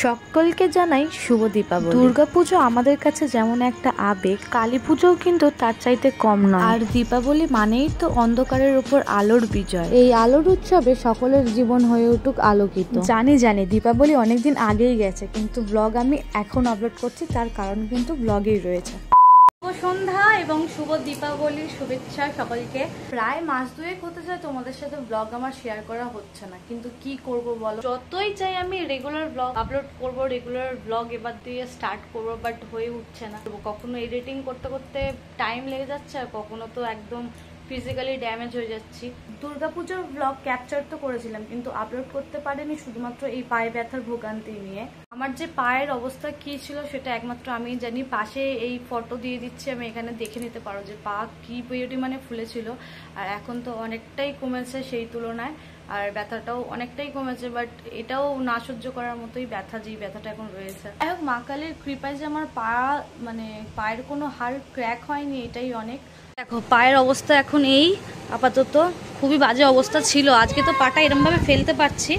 সকলকে জানাই শুভ দীপাবলি। দুর্গাপুজো আমাদের কাছে যেমন একটা আবেগ, কালী পুজোও কিন্তু তার চাইতে কম নয়। আর দীপাবলি মানেই তো অন্ধকারের উপর আলোর বিজয়। এই আলোর উৎসবে সকলের জীবন হয়ে উঠুক আলোকিত। জানি দীপাবলি অনেকদিন আগেই গেছে, কিন্তু ব্লগ আমি এখন আপলোড করছি, তার কারণ কিন্তু ব্লগেই রয়েছে। শুভ সন্ধ্যা এবং শুভ দীপাবলির শুভেচ্ছা সকলকে। প্রায় মাস দুয়েক হতে যায় তোমাদের সাথে ব্লগ আমার শেয়ার করা হচ্ছে না, কিন্তু কি করব বলো, যতই চাই আমি রেগুলার ব্লগ আপলোড করব, রেগুলার ব্লগ এবার দিয়ে স্টার্ট করব, বাট হয়ে উঠছে না। কখনো এডিটিং করতে করতে টাইম লেগে যাচ্ছে, আর কখনো তো একদম ফিজিক্যালি ড্যামেজ হয়ে যাচ্ছি। দুর্গাপুজোর ব্লগ ক্যাপচার তো করেছিলাম, কিন্তু আপলোড করতে পারিনি, শুধুমাত্র এই পায়ে ব্যথার ভোগান্তি নিয়ে। আমার যে পায়ের অবস্থা কি ছিল সেটা একমাত্র আমি জানি। পাশে এই ফটো দিয়ে দিচ্ছি, আমি এখানে দেখে নিতে পারো যে পা কি পরিমাণে ফুলেছিল, আর এখন তো অনেকটাই কমেছে সেই তুলনায়, আর ব্যথাটাও অনেকটাই কমেছে, বাট এটাও না সহ্য করার মতোই ব্যথা, যেই ব্যথাটা এখন রয়েছে। যাই হোক, মা কালীর কৃপায় যে আমার পায়ের কোনো হাড় ক্র্যাক হয়নি, এটাই অনেক। দেখো পায়ের অবস্থা এখন এই আপাতত খুবই বাজে অবস্থা ছিল। আজকে তো পাটা এরমভাবে ফেলতে পারছি,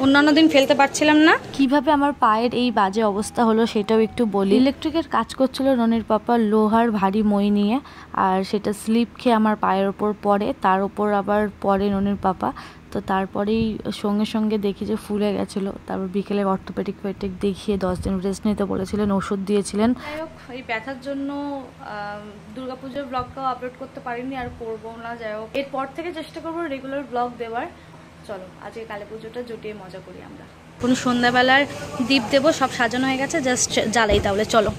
অন্যান্য দিন ফেলতে পারছিলাম না। কিভাবে আমার পায়ের এই বাজে অবস্থা হলো সেটাও একটু বলি। ইলেকট্রিকের কাজ করছিল ননির পাপা লোহার ভারী মই নিয়ে, আর সেটা স্লিপ খেয়ে আমার পায়ের ওপর পড়ে, তার ওপর আবার পড়ে ননির পাপা। তো তারপরেই সঙ্গে সঙ্গে দেখি যে ফুলে গেছিলো। তারপর বিকেলে অর্থোপেডিক দেখিয়ে 10 দিন রেস্ট নিতে বলেছিলেন, ওষুধ দিয়েছিলেন। যাই হোক, এই ব্যথার জন্য দুর্গাপুজোর ব্লগটাও আপলোড করতে পারিনি, আর করবো না। যাই হোক, এরপর থেকে চেষ্টা করবো রেগুলার ব্লগ দেওয়ার। চলো আজকে কালী পুজোটা জুটিয়ে মজা করি আমরা। কোন সন্ধ্যাবেলার দীপ দেবো, সব সাজানো হয়ে গেছে, জাস্ট জ্বালাই তাহলে চলো।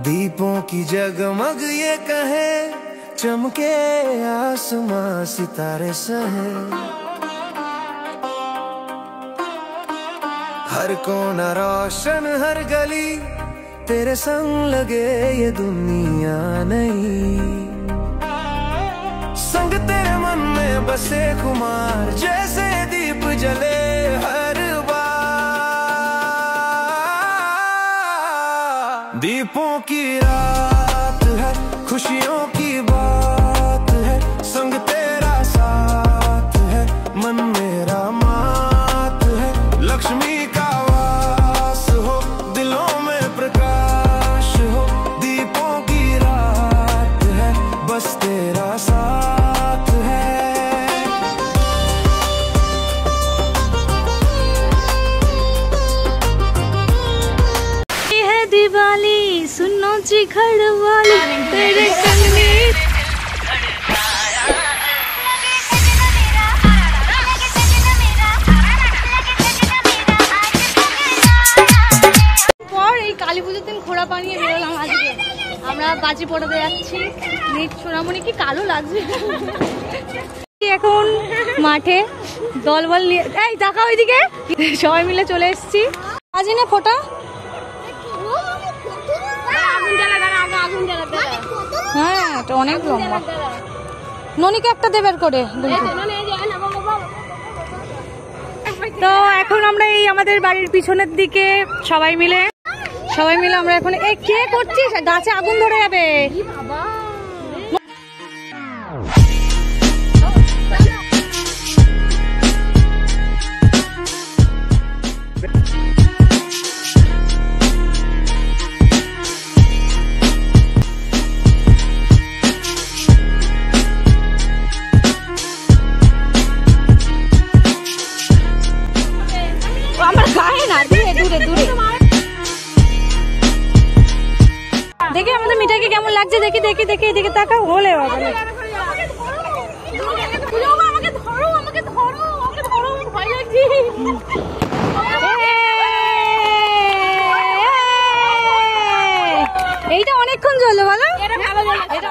दीपों की जगमग ये कहे, चमके आसमां सितारे सहे, हर कोना रोशन हर गली तेरे संग लगे, ये दुनिया नहीं। संग तेरे मन में बसे कुमार, जैसे दीप जले हर बार। दीपों की रात है, खुशियों की बात है, संग तेरा साथ है, मन मेरा मात है। लक्ष्मी का वास हो, दिलों में प्रकाश हो, दीपों की रात है, बस तेरा साथ है। ये है दिवाली, सुनो जी घर वाली, तेरे कन्ने কালী পুজোর দিন ঘোড়া বানিয়ে বেরোলাম। আজকে আমরা বাজি পড়াতে যাচ্ছি। সোনামণি কি কালো লাগছে। এখন মাঠে দলবল নিয়ে, এই দেখা ওইদিকে সবাই মিলে চলে এসেছি। বাজি না ফোটা, হ্যাঁ এটা অনেক লম্বা। ননিকে একটা দেবের করে। তো এখন আমরা এই আমাদের বাড়ির পিছনের দিকে সবাই মিলে আমরা এখন কে করছিস, গাছে আগুন ধরে যাবে। আমার গায়ে না, দূরে দূরে দূরে দেখি আমাদের মিঠাইকে কেমন লাগছে। দেখি দেখি দেখি এদিকে তাকাও, হলে আমাকে ধরো, আমাকে ধরো, আমাকে ধরো, ভয় লাগছে। এইটা অনেকক্ষণ চললো বলো, এটা ভালো চললো।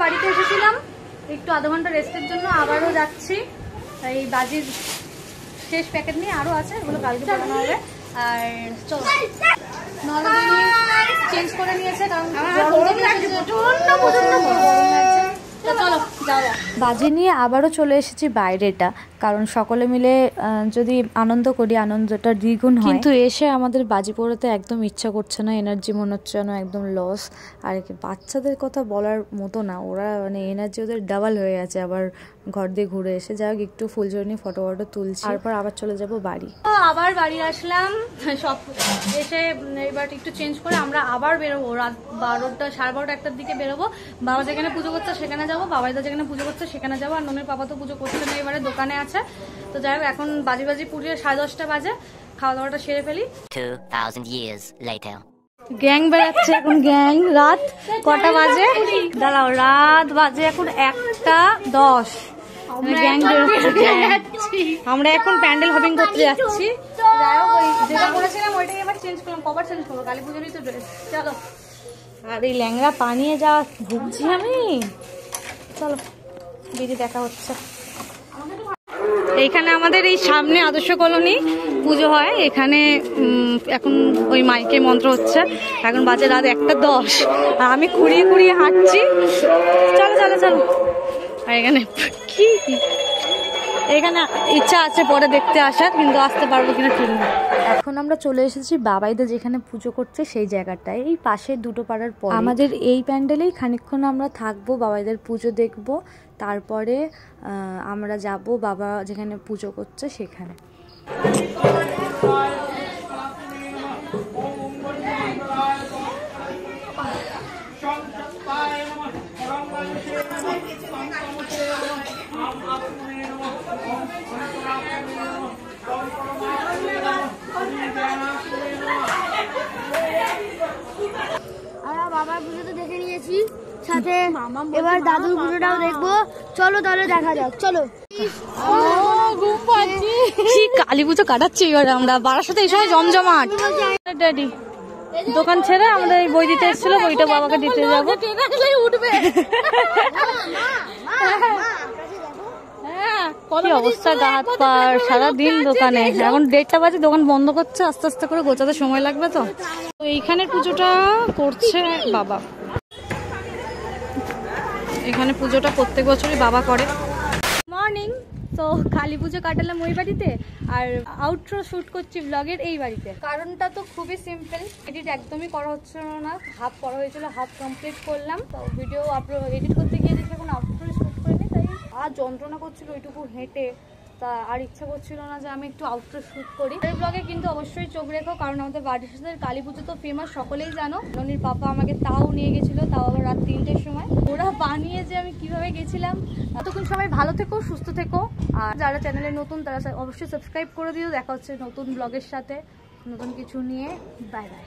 বাড়িতে এসেছিলাম একটু আধা ঘন্টা রেস্টের জন্য, আবারও যাচ্ছি। এই বাজির শেষ প্যাকেট নিয়ে আরও আছে, এগুলো কালকে বানানো হবে। আর চলো চেঞ্জ করে নিয়েছে কারণ বাজি নিয়ে আবারও চলে এসেছি বাইরেটা, কারণ সকলে মিলে যদি আনন্দ করি আনন্দটা দ্বিগুণ হয়। কিন্তু এসে আমাদের বাজি পোড়াতে একদম ইচ্ছা করছে না, এনার্জি মনে হচ্ছে যেন একদম লস। আর বাচ্চাদের কথা বলার মতো না, ওরা মানে এনার্জি ওদের ডাবল হয়ে আছে। আবার ঘর দিয়ে ঘুরে এসে যাক একটু ফুলঝুরি ফটো তুলছি, তারপর আবার চলে যাব বাড়ি। আবার বাড়ি আসলাম সব এসে, এবার একটু চেঞ্জ করে আমরা আবার বেরোবো। রাত 12টা 12:30 1টার দিকে বেরোবো। বাবা যেখানে পুজো করছে সেখানে যাবো, বাবাইদা যেখানে পুজো করছে সেখানে যাবো। আর ননির পাপা তো পুজো করছে না, এবারে দোকানে আছে। তো যাই হোক, এখন বাজি পুড়িয়ে 10:30 বাজে, খাওয়া দাওয়াটা সেরে ফেলি। 2000 years later. গ্যাং বেড়াচ্ছে এখন, গ্যাং। রাত কটা বাজে দাঁড়াও, রাত বাজে এখন 1:10। গ্যাং বেরোচ্ছে, আমরা এখন প্যান্ডেল হপিং করতে যাচ্ছি। যাই হোক, ওই যেটা করেছিলাম ওইটাই এবার চেঞ্জ করলাম, কভার চেঞ্জ করবো, কালী পুজোরই তো ড্রেস। চলো। আর এই ল্যাংড়া পানিয়ে যা ভুগছি আমি। চলো দিদি, দেখা হচ্ছে। এইখানে আমাদের এই সামনে আদর্শ কলোনি পুজো হয়, এখানে এখন ওই মাইকে মন্ত্র হচ্ছে। এখন বাজে রাত 1:10 আর আমি খুঁড়িয়ে হাঁটছি। চলো চলো চলো। আর এখানে কি, এখানে ইচ্ছা আছে পরে দেখতে আসার, কিন্তু আসতে পারবো কিনা ঠিক না। এখন আমরা চলে এসেছি বাবাইদা যেখানে পুজো করছে সেই জায়গাটায়, এই পাশে দুটো পাড়ার পর। আমাদের এই প্যান্ডেলেই খানিকক্ষণ আমরা থাকবো, বাবাইদার পুজো দেখব, তারপরে আমরা যাব বাবা যেখানে পুজো করছে সেখানে। বাবার পুজো তো দেখে নিয়েছি, সাথে এবার দাদুর পুজোটাও দেখবো। চলো তাহলে দেখা যাক, চলো। কালী পুজো কাটাচ্ছি এবার আমরা, বাড়ার সাথে এই সময় জমজমাট। ড্যাডি দোকান ছেড়ে আমাদের এই বই দিতে এসেছিল, বইটা বাবাকে দিতে যাবো। উঠবে কি অবস্থা, গা হাত পা সারাদিন দোকানে। এখন 1:30 বাজে, দোকান বন্ধ করছে, আস্তে আস্তে করে গোছাতে সময় লাগবে। তো এইখানে পুজোটা করছে বাবা, এখানে পুজোটা প্রত্যেক বছরই বাবা করে। মর্নিং। তো কালী পুজো কাটালাম ওই বাড়িতে, আর আউটরো শুট করছি ব্লগের এই বাড়িতে। কারণটা তো খুবই সিম্পল, এডিট একদমই করা হচ্ছিল না, হাফ করা হয়েছিল, হাফ কমপ্লিট করলাম। তো ভিডিও এডিট করতে গিয়ে দেখি এখন আউটরো শুট করিনি, তাই আর যন্ত্রণা করছিল ওইটুকু হেঁটে, তা আর ইচ্ছা করছিল না যে আমি একটু আউটরো শুট করি। এই ব্লগে কিন্তু অবশ্যই চোখ রেখো, কারণ আমাদের বাড়ির সাথে কালী পুজো তো ফেমাস, সকলেই জানো। ননির পাপা আমাকে তাও নিয়ে গেছিল, তাও আবার রাত 3টের সময়। ওরা বানিয়ে যে আমি কিভাবে গেছিলাম। ততক্ষণ সবাই ভালো থেকো, সুস্থ থেকো, আর যারা চ্যানেলে নতুন তারা অবশ্যই সাবস্ক্রাইব করে দিও। দেখা হচ্ছে নতুন ব্লগের সাথে, নতুন কিছু নিয়ে। Bye bye.